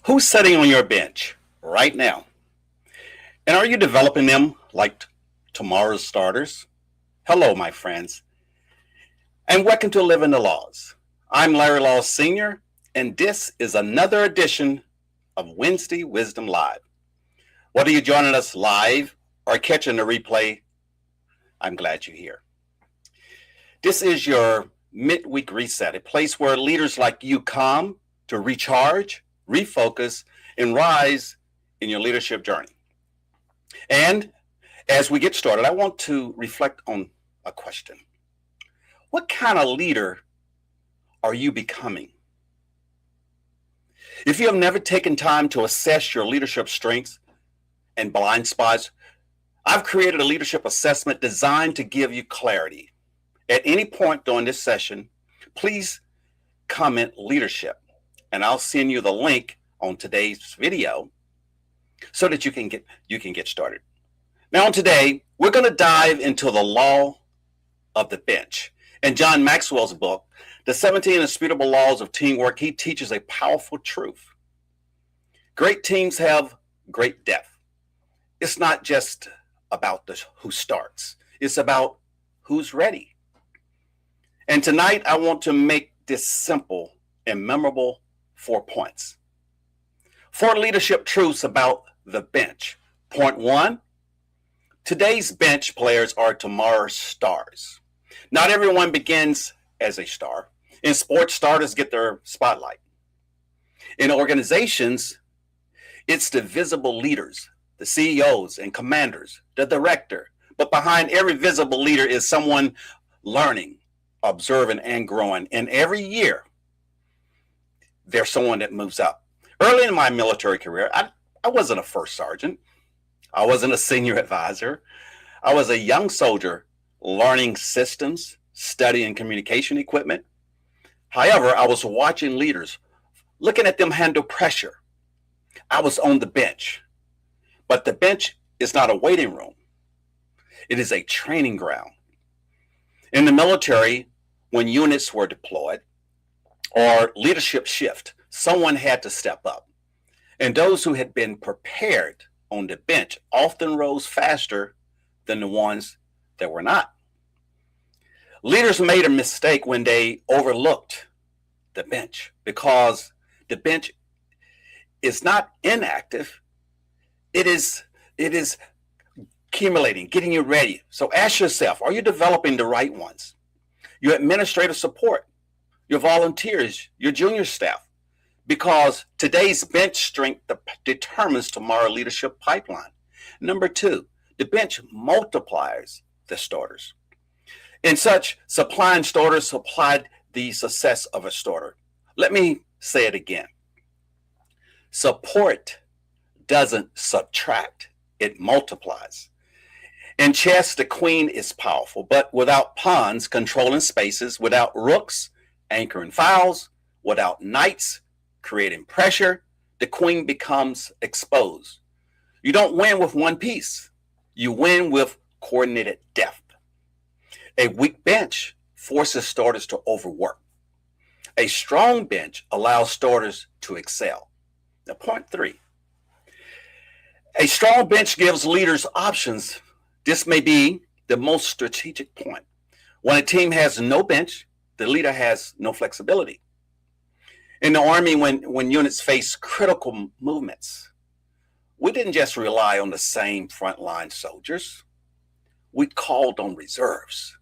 Who's sitting on your bench right now? And are you developing them like tomorrow's starters? Hello, my friends, and welcome to Living the Laws. I'm Larry Laws Sr., and this is another edition of Wednesday Wisdom Live. Whether you're joining us live or catching the replay, I'm glad you're here. This is your midweek reset, a place where leaders like you come to recharge, refocus, and rise in your leadership journey. And as we get started, I want to reflect on a question. What kind of leader are you becoming? If you have never taken time to assess your leadership strengths and blind spots, I've created a leadership assessment designed to give you clarity. At any point during this session, please comment leadership, and I'll send you the link on today's video so that you can get started. Now, today, we're going to dive into the law of the bench. In John Maxwell's book, The 17 Indisputable Laws of Teamwork, he teaches a powerful truth. Great teams have great depth. It's not just about who starts. It's about who's ready. And tonight, I want to make this simple and memorable 4 points. 4 leadership truths about the bench. Point 1, today's bench players are tomorrow's stars. Not everyone begins as a star. In sports, starters get their spotlight. In organizations, it's the visible leaders, the CEOs and commanders, the director. But behind every visible leader is someone learning, observing, and growing. And every year, there's someone that moves up. Early in my military career, I wasn't a first sergeant. I wasn't a senior advisor. I was a young soldier learning systems, studying communication equipment. However, I was watching leaders, looking at them handle pressure. I was on the bench. But the bench is not a waiting room. It is a training ground. In the military, when units were deployed or leadership shift, someone had to step up. And those who had been prepared on the bench often rose faster than the ones that were not. Leaders made a mistake when they overlooked the bench, because the bench is not inactive. It is accumulating, getting you ready. So ask yourself, are you developing the right ones? Your administrative support, your volunteers, your junior staff, because today's bench strength determines tomorrow's leadership pipeline. Number 2, the bench multiplies the starters. In such, supplying starters supplied the success of a starter. Let me say it again. Support doesn't subtract, it multiplies. In chess, the queen is powerful, but without pawns controlling spaces, without rooks anchoring fouls, without knights creating pressure, the queen becomes exposed. You don't win with one piece. You win with coordinated depth. A weak bench forces starters to overwork. A strong bench allows starters to excel. Now, point 3. A strong bench gives leaders options. This may be the most strategic point. When a team has no bench, the leader has no flexibility. In the Army, when units face critical movements, we didn't just rely on the same frontline soldiers. We called on reserves.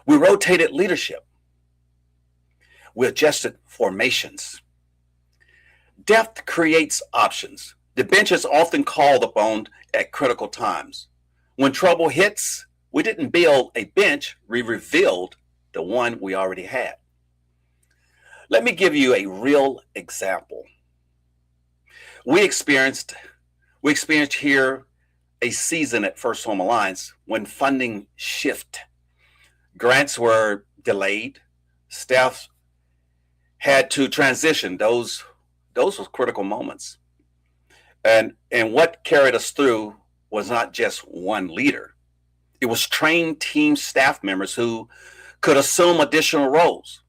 We rotated leadership. We adjusted formations. Depth creates options. The bench is often called upon at critical times. When trouble hits, we didn't build a bench, we revealed the one we already had. Let me give you a real example. We experienced here a season at First Home Alliance when funding shifted. Grants were delayed. Staff had to transition. Those were critical moments. And what carried us through was not just one leader. It was trained team staff members who could assume additional roles.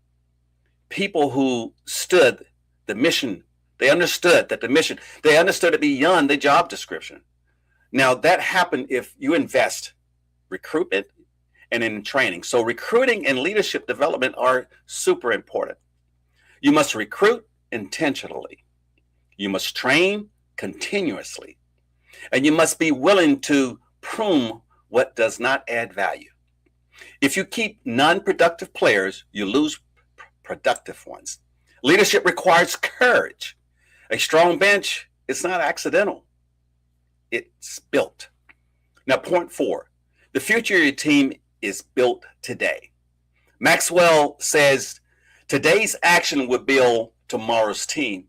People who stood the mission They understood that the mission, they understood it beyond the job description. Now, that happened if you invest recruitment and in training. So recruiting and leadership development are super important. You must recruit intentionally. You must train continuously. And you must be willing to prune what does not add value. If you keep non-productive players, you lose productive ones. Leadership requires courage. A strong bench is not accidental. It's built. Now, point 4, the future of your team is built today. Maxwell says, today's action will build tomorrow's team.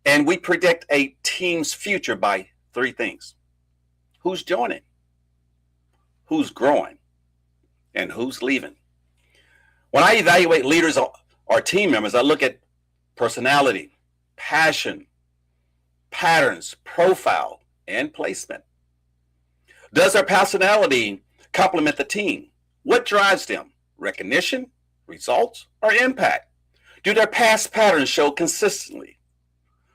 And we predict a team's future by 3 things. Who's joining? Who's growing? And who's leaving? When I evaluate leaders or team members, I look at personality, passion, patterns, profile, and placement. Does their personality complement the team? What drives them? Recognition, results, or impact? Do their past patterns show consistently?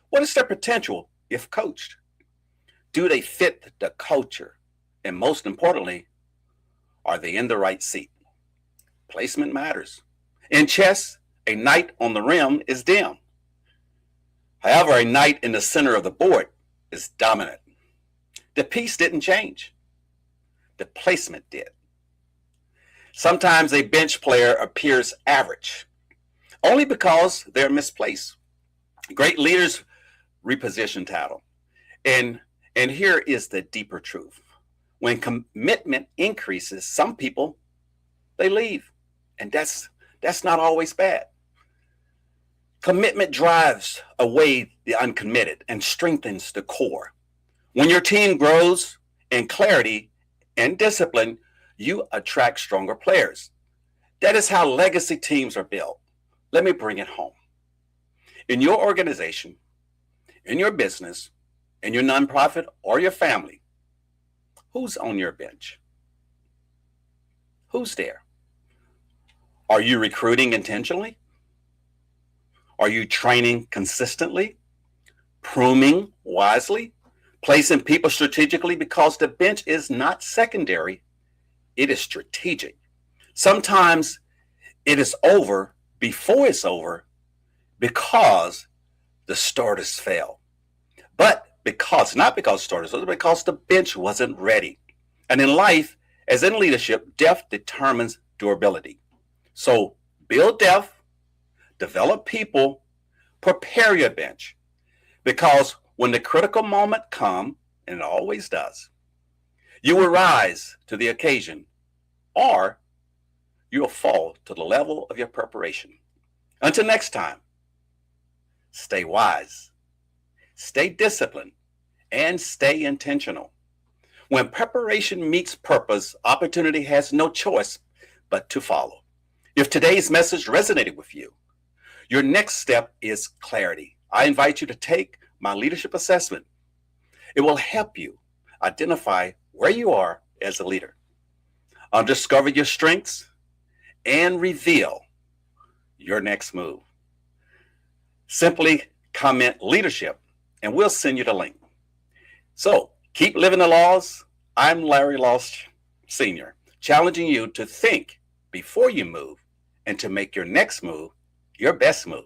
What is their potential if coached? Do they fit the culture? And most importantly, are they in the right seat? Placement matters. In chess, a knight on the rim is dim. However, a knight in the center of the board is dominant. The piece didn't change. The placement did. Sometimes a bench player appears average, only because they're misplaced. Great leaders reposition title. And here is the deeper truth. When commitment increases, some people, they leave. And that's not always bad. Commitment drives away the uncommitted and strengthens the core. When your team grows in clarity and discipline, you attract stronger players. That is how legacy teams are built. Let me bring it home. In your organization, in your business, in your nonprofit, or your family, who's on your bench? Who's there? Are you recruiting intentionally? Are you training consistently? Pruning wisely? Placing people strategically? Because the bench is not secondary, it is strategic. Sometimes it is over before it's over because the starters fail. But not because starters, but because the bench wasn't ready. And in life, as in leadership, depth determines durability. So build depth, develop people, prepare your bench. Because when the critical moment comes, and it always does, you will rise to the occasion, or you will fall to the level of your preparation. Until next time, stay wise, stay disciplined, and stay intentional. When preparation meets purpose, opportunity has no choice but to follow. If today's message resonated with you, your next step is clarity. I invite you to take my leadership assessment. It will help you identify where you are as a leader, discover your strengths, and reveal your next move. Simply comment leadership and we'll send you the link. So keep living the laws. I'm Larry Loss Sr., challenging you to think before you move and to make your next move your best move.